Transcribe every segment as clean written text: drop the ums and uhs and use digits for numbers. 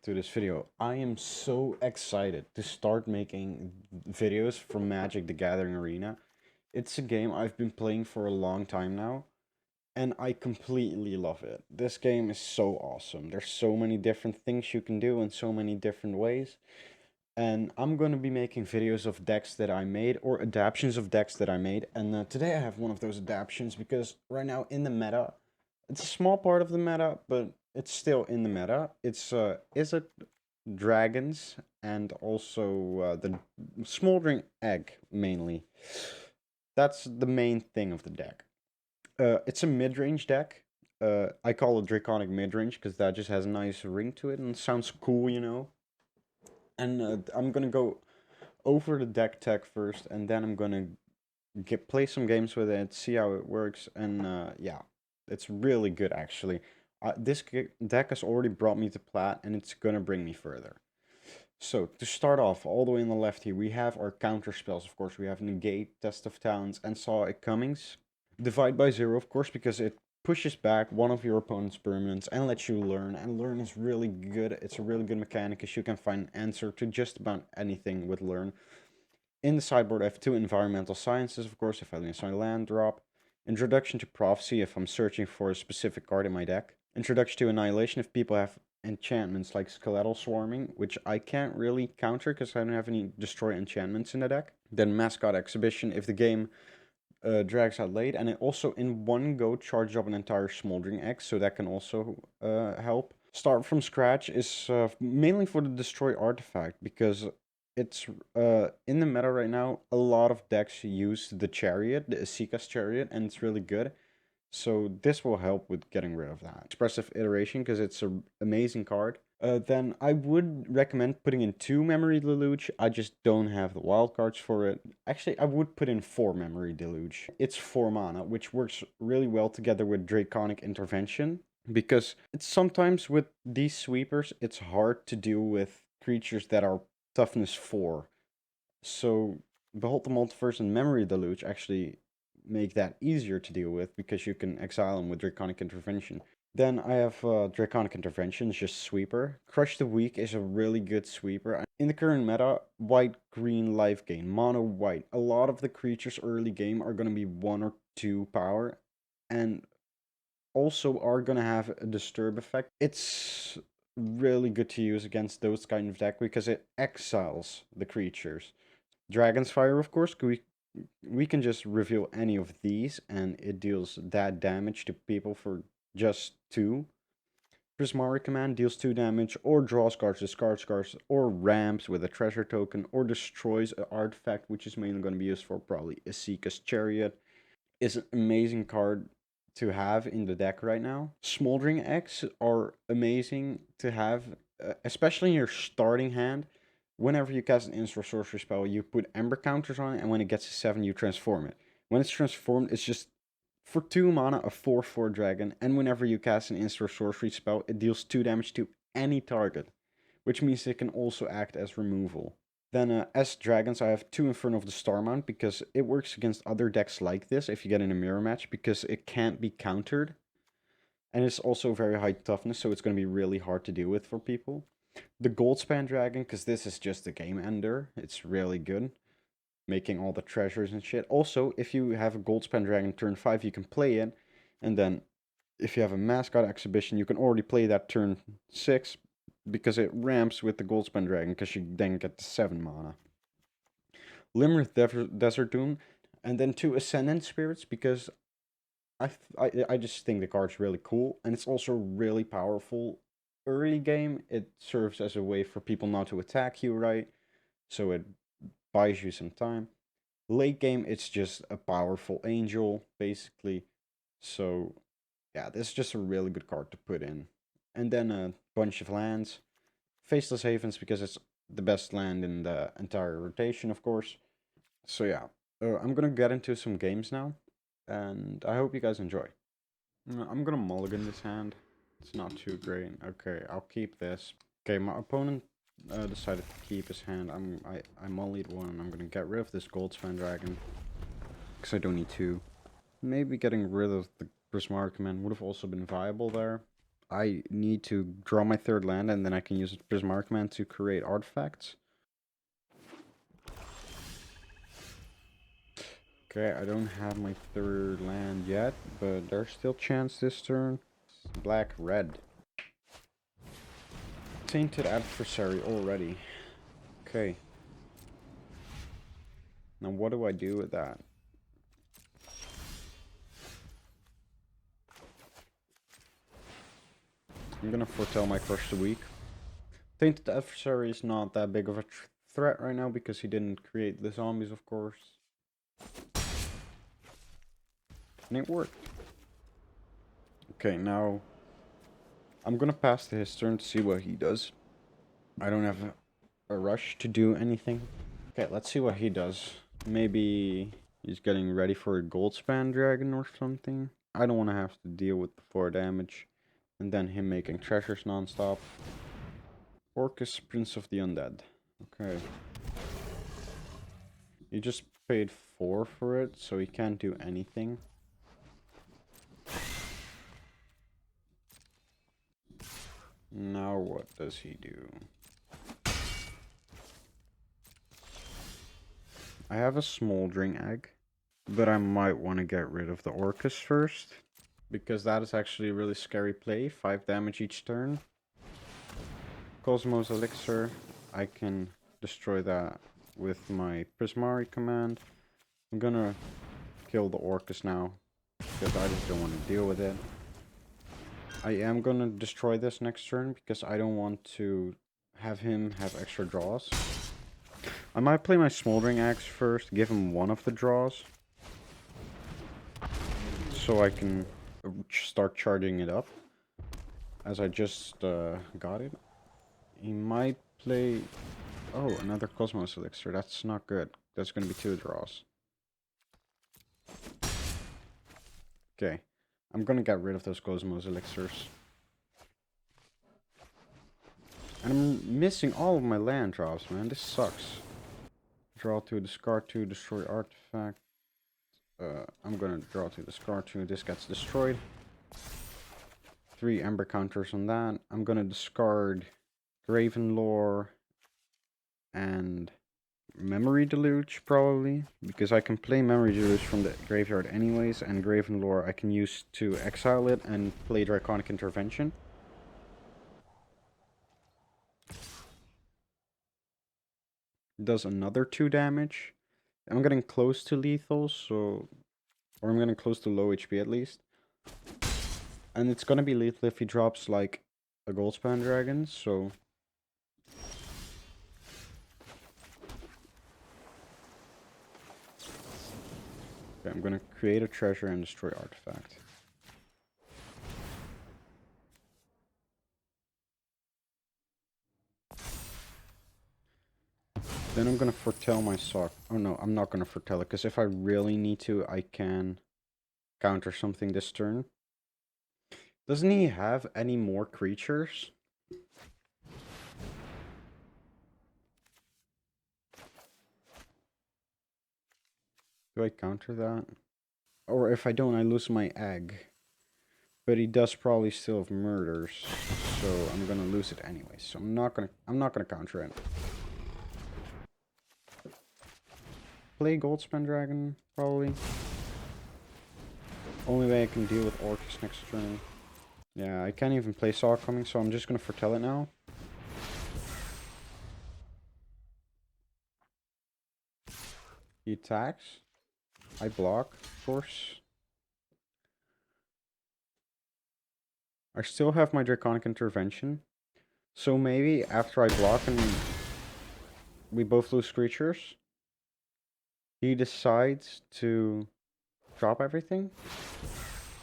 to this video. I am so excited to start making videos from Magic the Gathering Arena. It's a game I've been playing for a long time now, and I completely love it. This game is so awesome. There's so many different things you can do in so many different ways. And I'm going to be making videos of decks that I made or adaptations of decks that I made. And today I have one of those adaptations because right now in the meta, it's a small part of the meta, but it's still in the meta. It's Izzet dragons and also the smoldering egg mainly. That's the main thing of the deck. It's a mid-range deck. I call it Draconic Midrange because that just has a nice ring to it and sounds cool, you know. And I'm gonna go over the deck tech first, and then I'm gonna play some games with it, see how it works, and yeah, it's really good actually. This deck has already brought me to plat, and it's gonna bring me further. So to start off, all the way on the left here, we have our counter spells. Of course, we have Negate, Test of Talents, and Saw It Comings. Divide by 0, of course, because it pushes back one of your opponent's permanents and lets you learn. And learn is really good. It's a really good mechanic because you can find an answer to just about anything with learn. In the sideboard, I have 2 environmental sciences, of course, if I lose my land drop. Introduction to Prophecy, if I'm searching for a specific card in my deck. Introduction to Annihilation, if people have enchantments like Skeletal Swarming, which I can't really counter because I don't have any Destroy enchantments in the deck. Then Mascot Exhibition, if the game drags out late, and it also in one go charges up an entire Smoldering Egg, so that can also help. Start from Scratch is mainly for the Destroy artifact, because it's in the meta right now. A lot of decks use the Chariot, the Isika's Chariot, and it's really good. So this will help with getting rid of that. Expressive Iteration, because it's an amazing card. Then I would recommend putting in 2 Memory Deluge. I just don't have the wildcards for it. Actually, I would put in 4 Memory Deluge. It's 4 mana, which works really well together with Draconic Intervention. Because it's sometimes with these sweepers, it's hard to deal with creatures that are toughness 4. So Behold the Multiverse and Memory Deluge actually make that easier to deal with because you can exile them with Draconic Intervention. Then I have Draconic Intervention, just sweeper. Crush the Weak is a really good sweeper. In the current meta, white-green life gain, mono-white. A lot of the creatures early game are going to be 1 or 2 power, and also are going to have a disturb effect. It's really good to use against those kind of deck because it exiles the creatures. Dragon's Fire, of course, we can just reveal any of these and it deals that damage to people for just 2. Prismari Command deals 2 damage, or draws cards, discards cards, or ramps with a treasure token, or destroys an artifact, which is mainly going to be used for probably Isika's Chariot. Is an amazing card to have in the deck right now. Smoldering Eggs are amazing to have, especially in your starting hand. Whenever you cast an instant or sorcery spell, you put Ember counters on it, and when it gets to 7, you transform it. When it's transformed, it's just for 2 mana, a 4/4 dragon, and whenever you cast an instant or sorcery spell, it deals 2 damage to any target, which means it can also act as removal. Then as dragons, I have 2 Inferno of the Starmount, because it works against other decks like this if you get in a mirror match, because it can't be countered. And it's also very high toughness, so it's going to be really hard to deal with for people. The Goldspan Dragon, because this is just a game ender. It's really good. Making all the treasures and shit. Also, if you have a Goldspan Dragon turn 5, you can play it. And then, if you have a Mascot Exhibition, you can already play that turn 6. Because it ramps with the Goldspan Dragon, because you then get the 7 mana. Limerick Desert Doom. And then 2 Ascendant Spirits, because I just think the card's really cool. And it's also really powerful. Early game, it serves as a way for people not to attack you, right? So it buys you some time. Late game, it's just a powerful angel, basically. So, yeah, this is just a really good card to put in. And then a bunch of lands. Faceless Havens, because it's the best land in the entire rotation, of course. So, yeah, I'm gonna get into some games now. And I hope you guys enjoy. I'm gonna mulligan this hand. It's not too great. Okay, I'll keep this. Okay, my opponent decided to keep his hand. I mullied 1. I'm gonna get rid of this Goldspan Dragon, because I don't need 2. Maybe getting rid of the Prismari Command would have also been viable there. I need to draw my third land, and then I can use Prismark Man to create artifacts. Okay, I don't have my third land yet, but there's still chance this turn. Black, red. Tainted Adversary already. Okay. Now what do I do with that? I'm gonna foretell my Crush the Weak. Tainted Adversary is not that big of a threat right now because he didn't create the zombies, of course. And it worked. Okay, now I'm gonna pass to his turn to see what he does. I don't have a rush to do anything. Okay, let's see what he does. Maybe he's getting ready for a Goldspan Dragon or something. I don't want to have to deal with the 4 damage. And then him making treasures non-stop. Orcus, Prince of the Undead. Okay. He just paid 4 for it, so he can't do anything. Now what does he do? I have a Smoldering Egg, but I might want to get rid of the Orcus first, because that is actually a really scary play. 5 damage each turn. Cosmos Elixir, I can destroy that with my Prismari command. I'm gonna kill the Orcus now, because I just don't want to deal with it. I am gonna destroy this next turn, because I don't want to have him have extra draws. I might play my Smoldering Axe first, give him one of the draws, so I can start charging it up, as I just got it. He might play... Oh, another Cosmos Elixir. That's not good. That's going to be 2 draws. Okay. I'm going to get rid of those Cosmos Elixirs. And I'm missing all of my land drops, man. This sucks. Draw 2, discard 2, destroy artifact. I'm going to draw 2, discard 2. This gets destroyed. 3 Ember counters on that. I'm going to discard Gravenlore and Memory Deluge, probably, because I can play Memory Deluge from the graveyard anyways, and Gravenlore I can use to exile it and play Draconic Intervention. Does another 2 damage. I'm getting close to lethal, so... Or I'm getting close to low HP at least. And it's gonna be lethal if he drops, like, a Goldspan Dragon, so... Okay, I'm gonna create a treasure and destroy artifact. Then I'm gonna foretell my sock. Oh no, I'm not gonna foretell it, because if I really need to, I can counter something this turn. Doesn't he have any more creatures? Do I counter that? Or if I don't, I lose my egg. But he does probably still have murders, so I'm gonna lose it anyway. So I'm not gonna counter it. Play Goldspan Dragon, probably. Only way I can deal with Orcus next turn. Yeah, I can't even play Saw Coming, so I'm just gonna foretell it now. He attacks. I block, of course. I still have my Draconic Intervention. So maybe after I block and we both lose creatures, he decides to drop everything.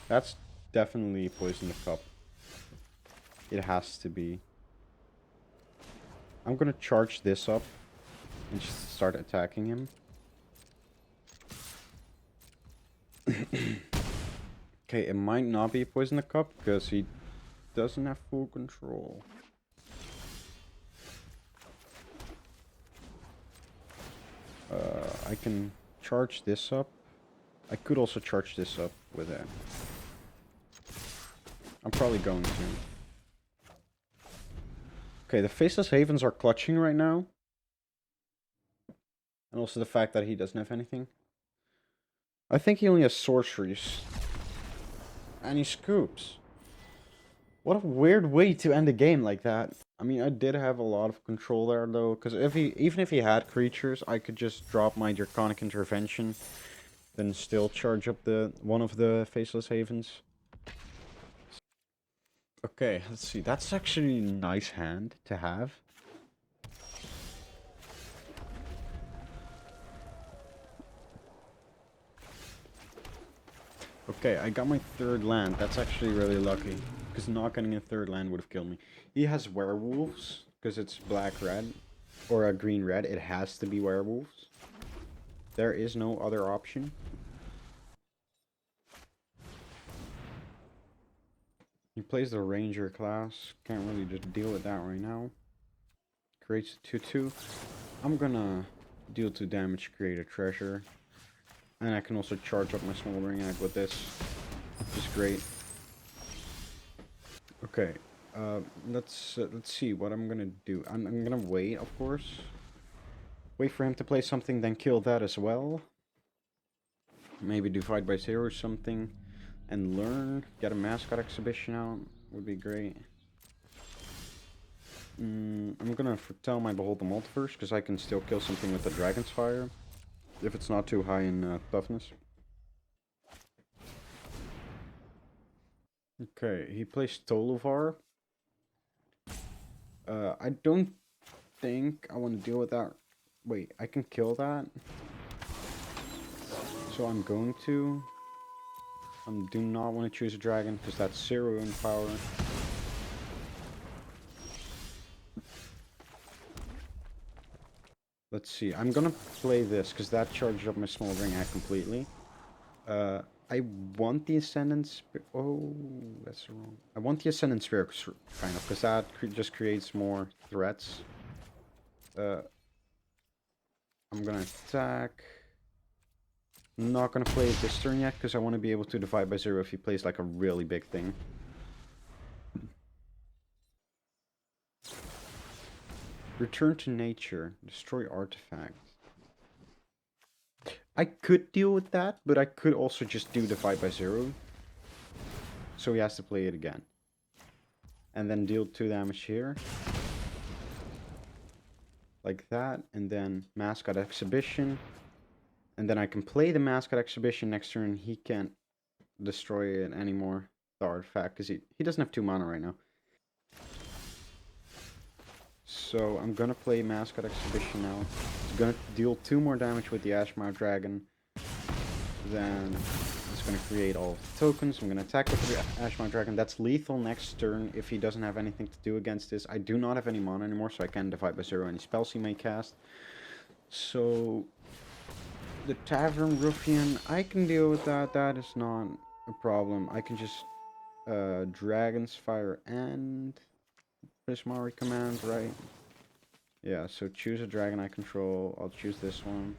That's definitely Poison the Cup. It has to be. I'm gonna charge this up and just start attacking him. Okay, it might not be Poison the Cup because he doesn't have full control. I can charge this up. I could also charge this up with it. I'm probably going to. Okay, the Faceless Havens are clutching right now. And also the fact that he doesn't have anything. I think he only has sorceries. And he scoops. What a weird way to end a game like that. I mean, I did have a lot of control there, though. Because even if he had creatures, I could just drop my Draconic Intervention. Then still charge up one of the Faceless Havens. Okay, let's see. That's actually a nice hand to have. Okay, I got my third land. That's actually really lucky. Because not getting a third land would have killed me. He has werewolves. Because it's black-red. Or a green-red. It has to be werewolves. There is no other option. He plays the ranger class. Can't really just deal with that right now. Creates a 2/2. I'm gonna deal 2 damage, create a treasure. And I can also charge up my Smoldering Egg with this. Which is great. Okay, let's see what I'm gonna do. I'm gonna wait, of course. Wait for him to play something, then kill that as well. Maybe divide by 0 or something. And learn. Get a mascot exhibition out. Would be great. I'm gonna foretell my Behold the Multiverse, because I can still kill something with the Dragon's Fire. If it's not too high in toughness. Okay, he plays Toluvar. I don't think I want to deal with that. Wait, I can kill that. So I'm going to. I do not want to choose a dragon, because that's 0 in power. Let's see, I'm gonna play this, because that charges up my Smoldering Hat completely. I want the Ascendant Spirit. Oh, that's wrong. I want the Ascendant Spirit, kind of, because that just creates more threats. I'm gonna attack. I'm not gonna play it this turn yet, because I want to be able to divide by 0 if he plays like a really big thing. Return to nature. Destroy artifacts. I could deal with that, but I could also just do divide by 0. So he has to play it again. And then deal 2 damage here. Like that. And then Mascot Exhibition. And then I can play the Mascot Exhibition next turn. He can't destroy it anymore. The artifact, because he doesn't have 2 mana right now. So I'm gonna play Mascot Exhibition now. It's gonna deal 2 more damage with the Ashmouth Dragon. Then it's gonna create all the tokens. I'm gonna attack with the Ashmouth Dragon. That's lethal next turn if he doesn't have anything to do against this. I do not have any mana anymore, so I can divide by 0 any spells he may cast. So the Tavern Ruffian, I can deal with that. That is not a problem. I can just Dragon's Fire and Prismari command, right? Yeah, so choose a dragon I control. I'll choose this one.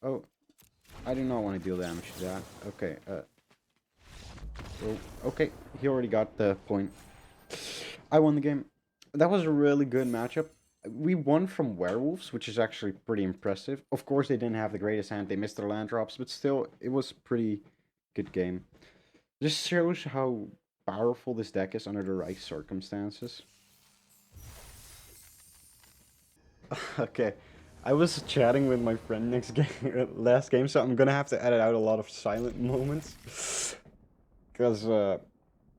Oh, I do not want to deal damage to that. Okay, oh, okay, he already got the point. I won the game. That was a really good matchup. We won from werewolves, which is actually pretty impressive. Of course, they didn't have the greatest hand. They missed their land drops, but still, it was a pretty good game. Just shows how powerful this deck is under the right circumstances. Okay, I was chatting with my friend next game, last game, so I'm gonna have to edit out a lot of silent moments. Because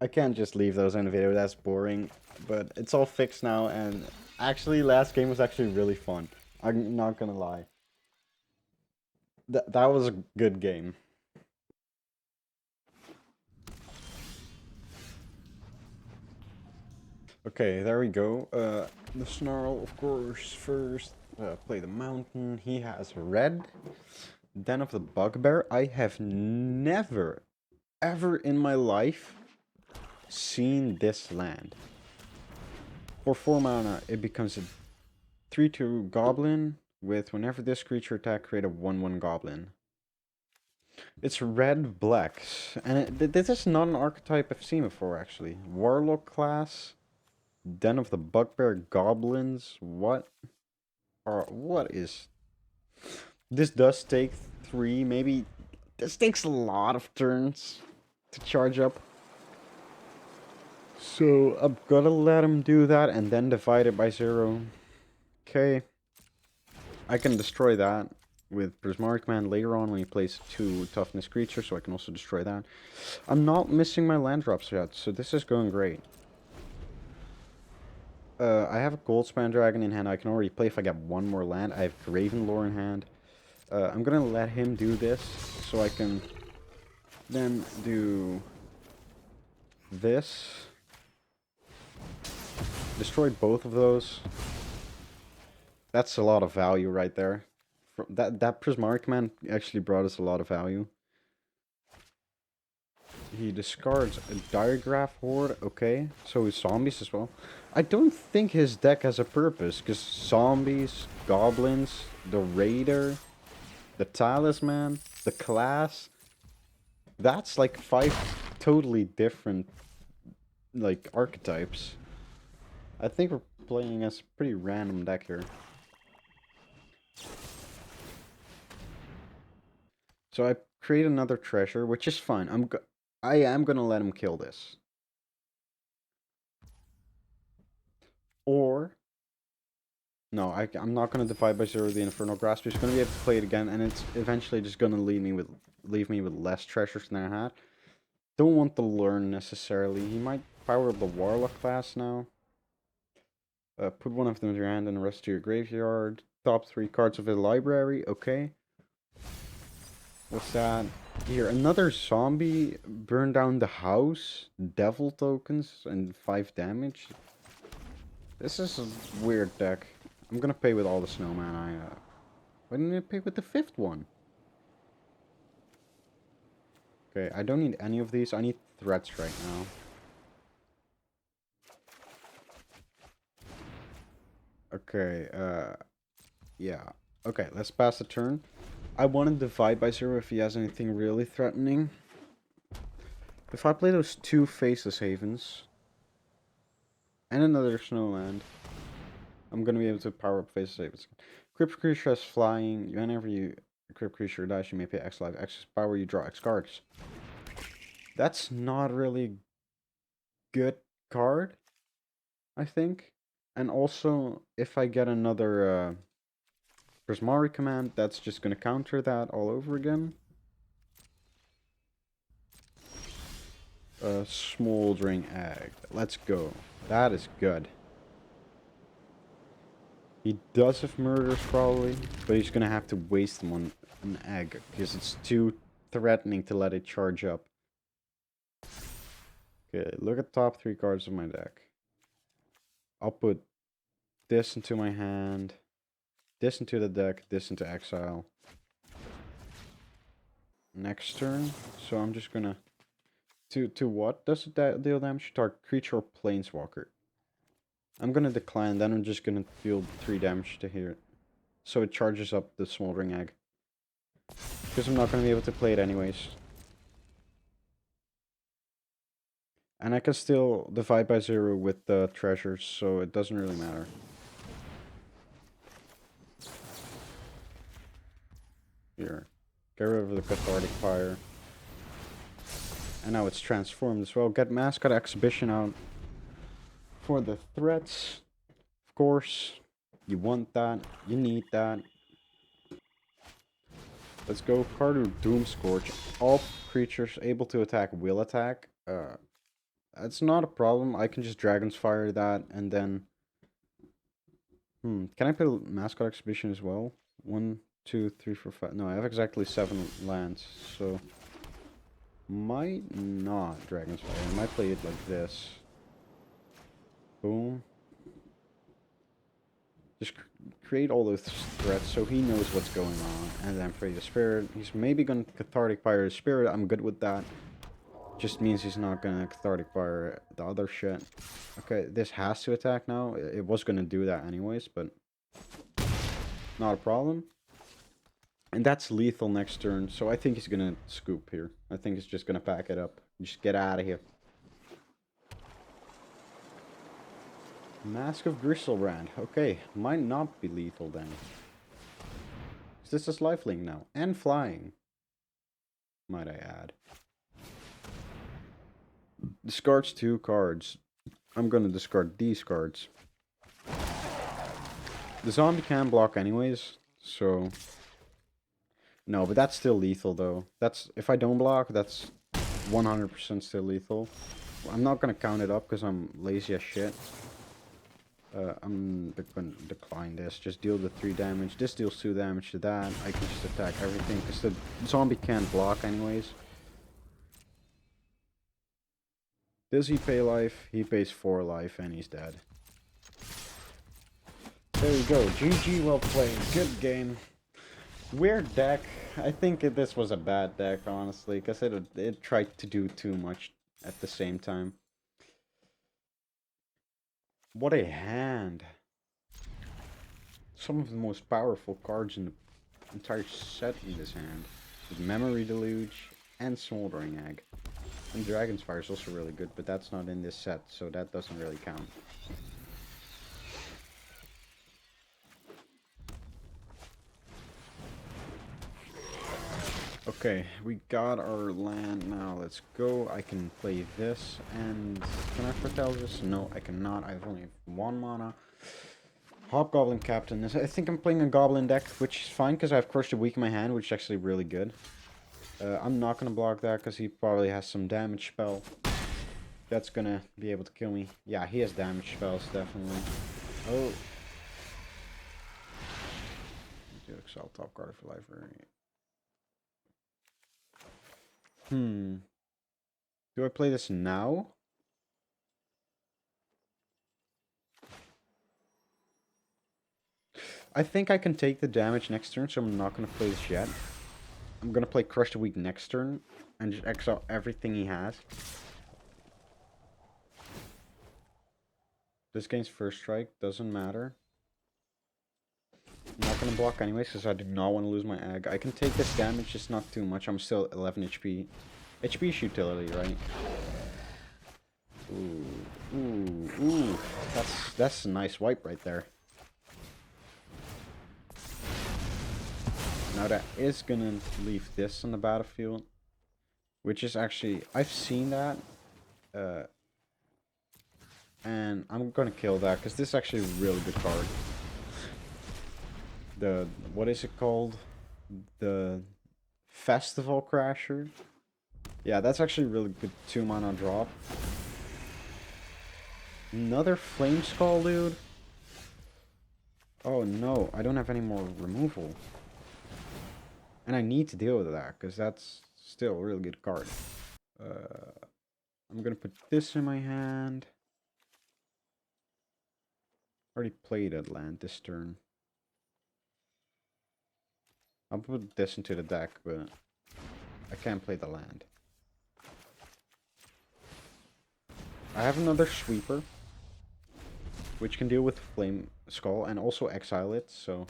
I can't just leave those in the video, that's boring. But it's all fixed now, and actually, last game was actually really fun. I'm not gonna lie. That was a good game. Okay, there we go. The Snarl, of course, first. Play the Mountain. He has red. Den of the Bugbear. I have never, ever in my life seen this land. For 4 mana, it becomes a 3/2 Goblin with whenever this creature attack, create a 1/1 Goblin. It's red blacks, and this is not an archetype I've seen before, actually. Warlock class. Den of the Bugbear Goblins. What is this? Does take 3, maybe. This takes a lot of turns to charge up. So I'm gonna let him do that and then divide it by 0. Okay. I can destroy that with Prismaric Man later on when he plays 2 toughness creatures, so I can also destroy that. I'm not missing my land drops yet, so this is going great. I have a Goldspan Dragon in hand. I can already play if I get 1 more land. I have Gravenlore in hand. I'm gonna let him do this, so I can then do this. Destroy both of those. That's a lot of value right there. That Prismaric Man actually brought us a lot of value. He discards a Diregraph Horde. Okay, so his zombies as well. I don't think his deck has a purpose, because zombies, goblins, the Raider, the Talisman, the Class. That's like 5 totally different, like, archetypes. I think we're playing as a pretty random deck here. So I create another treasure, which is fine. I am gonna let him kill this. Or no, I'm not gonna divide by 0 the Infernal Grasp. He's gonna be able to play it again, and it's eventually just gonna leave me with less treasures than I had. Don't want to learn necessarily. He might power up the Warlock class now. Put one of them in your hand and the rest to your graveyard. Top 3 cards of his library. Okay. What's that? Here, another zombie. Burn down the house. Devil tokens and 5 damage. This is a weird deck. I'm gonna pay with all the snowman. Why didn't I pay with the 5th one? Okay, I don't need any of these. I need threats right now. Okay, yeah. Okay, let's pass the turn. I want to divide by 0 if he has anything really threatening. If I play those 2 Faceless Havens and another Snowland, I'm gonna be able to power up Faceless Havens. Crypt creature has flying. Whenever you crypt creature dies, you may pay X life. X power, you draw X cards. That's not really good card, I think. And also, if I get another Prismari command, that's just gonna counter that all over again. Smoldering egg. Let's go. That is good. He does have murders probably, but he's gonna have to waste them on an egg because it's too threatening to let it charge up. Okay, look at the top 3 cards of my deck. I'll put this into my hand, this into the deck, this into exile. Next turn, so I'm just gonna to what does it deal damage? Target creature or planeswalker. I'm gonna decline, then I'm just gonna deal 3 damage to here. So it charges up the Smoldering Egg. Because I'm not gonna be able to play it anyways. And I can still divide by 0 with the treasures, so it doesn't really matter. Here. Get rid of the Cathartic Fire. And now it's transformed as well. Get Mascot Exhibition out for the threats. Of course, you want that. You need that. Let's go. Cardu Doomscourge. All creatures able to attack will attack. That's not a problem. I can just Dragon's Fire that and then... Can I put Mascot Exhibition as well? 1, 2, 3, 4, 5. No, I have exactly 7 lands, so... Might not Dragon's Fire. I might play it like this. Boom. Just create all those threats so he knows what's going on. And then Free the Spirit. He's maybe going to Cathartic Fire the Spirit. I'm good with that. Just means he's not going to Cathartic Fire the other shit. Okay, this has to attack now. It was going to do that anyways, but... Not a problem. And that's lethal next turn, so I think he's gonna scoop here. I think he's just gonna pack it up. Just get out of here. Mask of Gristlebrand. Okay, might not be lethal then. This is lifelink now. And flying. Might I add. Discards 2 cards. I'm gonna discard these cards. The zombie can block anyways, so... No, but that's still lethal though. That's... If I don't block, that's 100% still lethal. I'm not gonna count it up because I'm lazy as shit. I'm gonna decline this. Just deal the 3 damage. This deals 2 damage to that. I can just attack everything because the zombie can't block anyways. Does he pay life? He pays 4 life and he's dead. There you go. GG, well played. Good game. Weird deck. I think this was a bad deck, honestly, because it tried to do too much at the same time. What a hand. Some of the most powerful cards in the entire set in this hand. With Memory Deluge and Smoldering Egg. And Dragon's Fire is also really good, but that's not in this set, so that doesn't really count. Okay, we got our land now. Let's go. I can play this, and can I foretell this? No, I cannot. I only have 1 mana. Hobgoblin Captain. I think I'm playing a Goblin deck, which is fine because I have Crush the Weak in my hand, which is actually really good. I'm not gonna block that because he probably has some damage spell. That's gonna be able to kill me. Yeah, he has damage spells, definitely. Oh. Do Exile top card for library. Do I play this now? I think I can take the damage next turn, so I'm not going to play this yet. I'm going to play Crush the Weak next turn, and just exile everything he has. This game's first strike, doesn't matter. I'm not going to block anyways, because I do not want to lose my egg. I can take this damage, just not too much. I'm still 11 HP. HP is utility, right? Ooh. That's a nice wipe right there. Now that is gonna leave this on the battlefield. Which is actually... I've seen that. And I'm gonna kill that, because this is actually a really good card. What is it called? The Festival Crasher? Yeah, that's actually a really good 2 mana drop. Another Flame Skull, dude? Oh no, I don't have any more removal. And I need to deal with that, because that's still a really good card. I'm gonna put this in my hand. Already played that land this turn. I'll put this into the deck, but I can't play the land. I have another Sweeper, which can deal with Flame Skull and also exile it, so...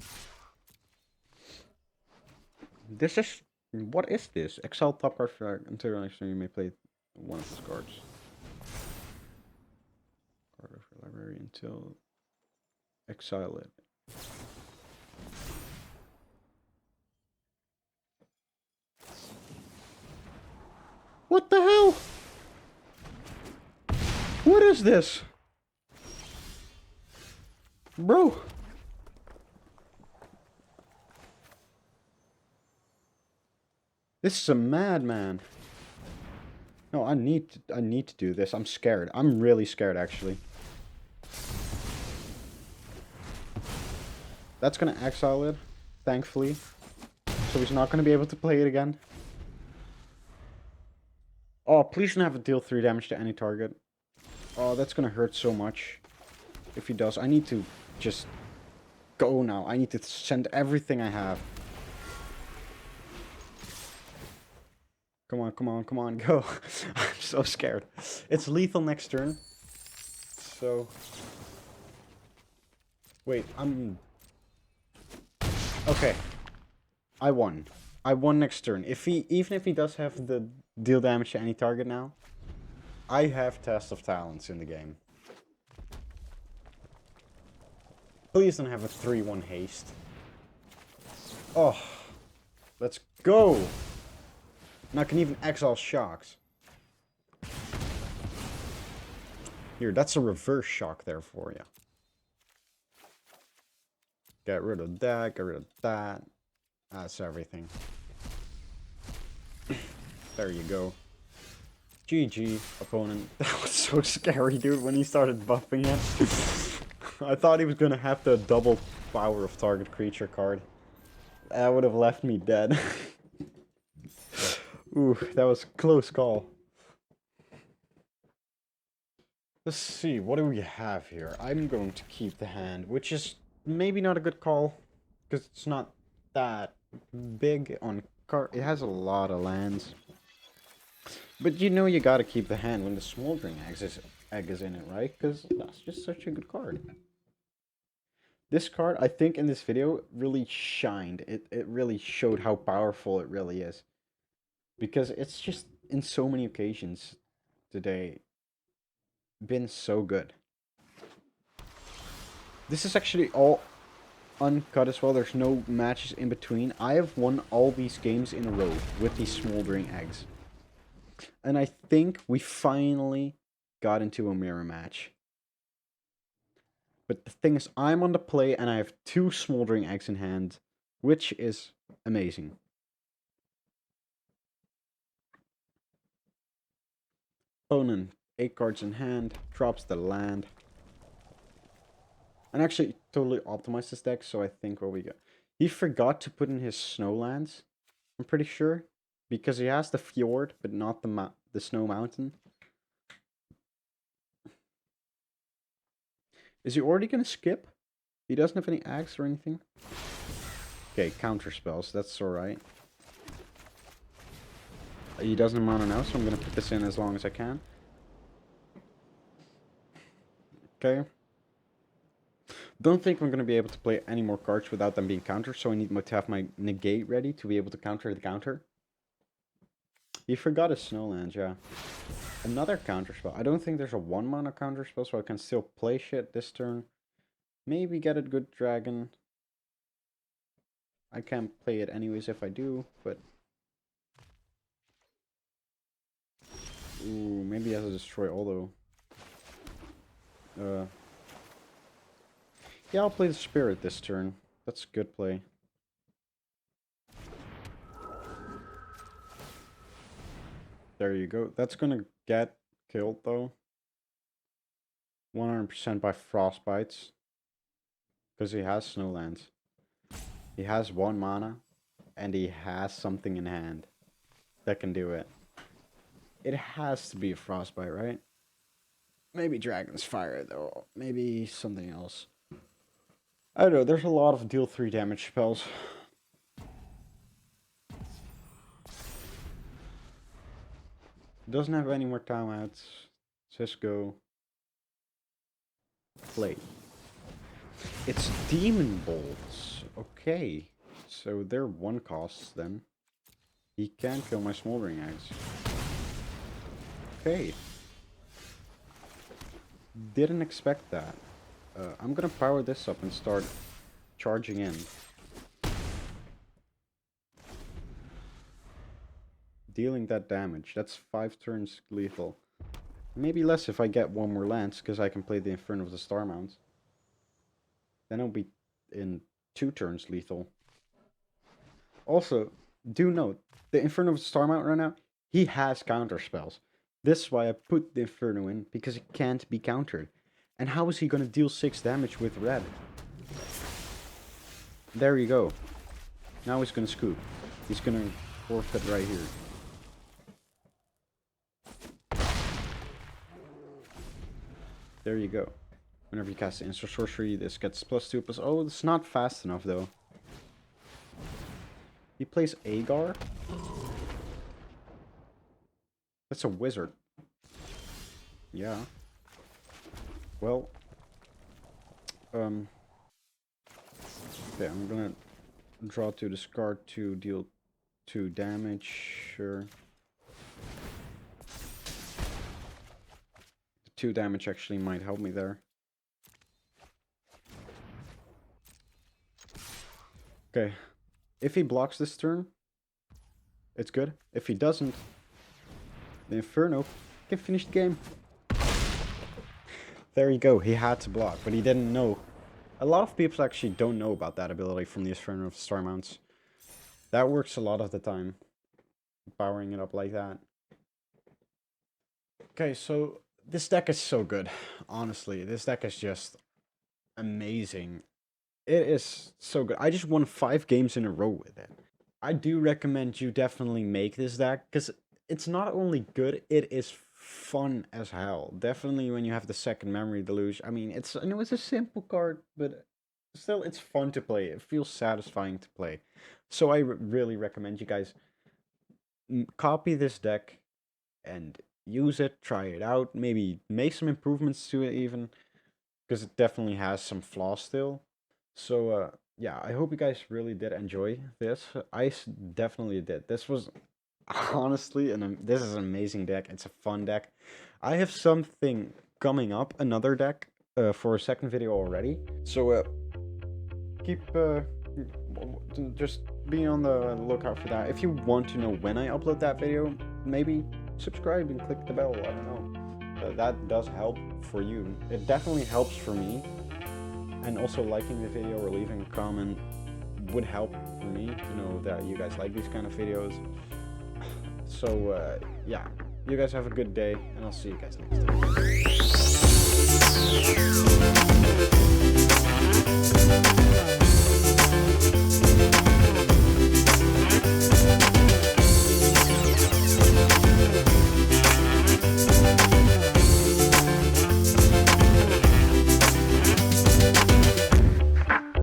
This is... What is this? Exile top card for until your next turn you may play one of these cards. Card of your library until... Exile it. What the hell? What is this? Bro. This is a madman. No, I need to do this. I'm scared. I'm really scared, actually. That's gonna exile it, thankfully. So he's not gonna be able to play it again. Oh, please don't have to deal 3 damage to any target. Oh, that's gonna hurt so much. If he does, I need to just go now. I need to send everything I have. Come on, come on, come on, go. I'm so scared. It's lethal next turn. So... Wait, Okay. I won. I won next turn. Even if he does have the deal damage to any target now, I have Test of Talents in the game. Please don't have a 3-1 haste. Oh, let's go. Now I can even exile shocks. Here, that's a reverse shock there for you. Get rid of that, get rid of that. That's everything. There you go. GG, opponent. That was so scary, dude, when he started buffing it. I thought he was gonna have the double power of target creature card. That would have left me dead. Ooh, that was a close call. Let's see, what do we have here? I'm going to keep the hand, which is maybe not a good call, because it's not that big on card. It has a lot of lands. But you know you gotta keep the hand when the Smoldering egg is in it, right? Because that's just such a good card. This card, I think in this video, really shined. It really showed how powerful it really is. Because it's just, in so many occasions today, been so good. This is actually all uncut as well. There's no matches in between. I have won all these games in a row with these Smoldering eggs. And I think we finally got into a mirror match. But the thing is, I'm on the play and I have 2 Smoldering eggs in hand, which is amazing. Opponent, 8 cards in hand, drops the land. And actually totally optimized this deck, so I think what we got. He forgot to put in his snow lands, I'm pretty sure. Because he has the fjord, but not the snow mountain. Is he already gonna skip? He doesn't have any axe or anything? Okay, counter spells, that's alright. He doesn't have mana now, so I'm gonna put this in as long as I can. Okay. Don't think I'm gonna be able to play any more cards without them being countered, so I need to have my negate ready to be able to counter the counter. He forgot his snowlands, yeah. Another counter spell. I don't think there's a 1 mana counter spell, so I can still play shit this turn. Maybe get a good dragon. I can't play it anyways if I do, but... Ooh, maybe he has to destroy all though. Yeah, I'll play the spirit this turn. That's a good play. There you go. That's gonna get killed though. 100% by frostbites. Because he has snowlands. He has 1 mana. And he has something in hand that can do it. It has to be a frostbite, right? Maybe Dragon's Fire though. Maybe something else. I don't know, there's a lot of deal 3 damage spells. Doesn't have any more timeouts. Just go. Play. It's Demon Bolts. Okay. So they're 1 costs then. He can kill my Smoldering eggs. Okay. Didn't expect that. I'm gonna power this up and start charging in. Dealing that damage. That's 5 turns lethal. Maybe less if I get 1 more lance, because I can play the Inferno of the Star Mounts. Then it'll be in 2 turns lethal. Also, do note, the Inferno of the Star Mount right now, he has counter spells. This is why I put the Inferno in, because it can't be countered. And how is he going to deal 6 damage with red? There you go. Now he's going to scoop. He's going to forfeit right here. There you go. Whenever you cast the instant sorcery, this gets +2, +... Oh, it's not fast enough, though. He plays Agar? That's a wizard. Yeah. Well. Okay, I'm gonna draw to discard to deal 2 damage. Sure. 2 damage actually might help me there. Okay, if he blocks this turn, it's good. If he doesn't, the Inferno can finish the game. There you go, he had to block, but he didn't know. A lot of people actually don't know about that ability from the Inferno of Star Mounts. That works a lot of the time, powering it up like that. Okay, so this deck is so good. Honestly, this deck is just amazing. It is so good. I just won 5 games in a row with it. I do recommend you definitely make this deck, because it's not only good, it is fun as hell. Definitely when you have the second memory deluge. I mean, I know it's a simple card, but still it's fun to play. It feels satisfying to play. So I really recommend you guys copy this deck and use it, try it out, maybe make some improvements to it even, because it definitely has some flaws still. So yeah, I hope you guys really did enjoy this. Definitely did. This was honestly, this is an amazing deck. It's a fun deck. I have something coming up, another deck, for a second video already. So keep just be on the lookout for that. If you want to know when I upload that video, maybe subscribe and click the bell. I don't know. That does help for you. It definitely helps for me. And also liking the video or leaving a comment would help for me to know that you guys like these kind of videos. So yeah, you guys have a good day, and I'll see you guys next time.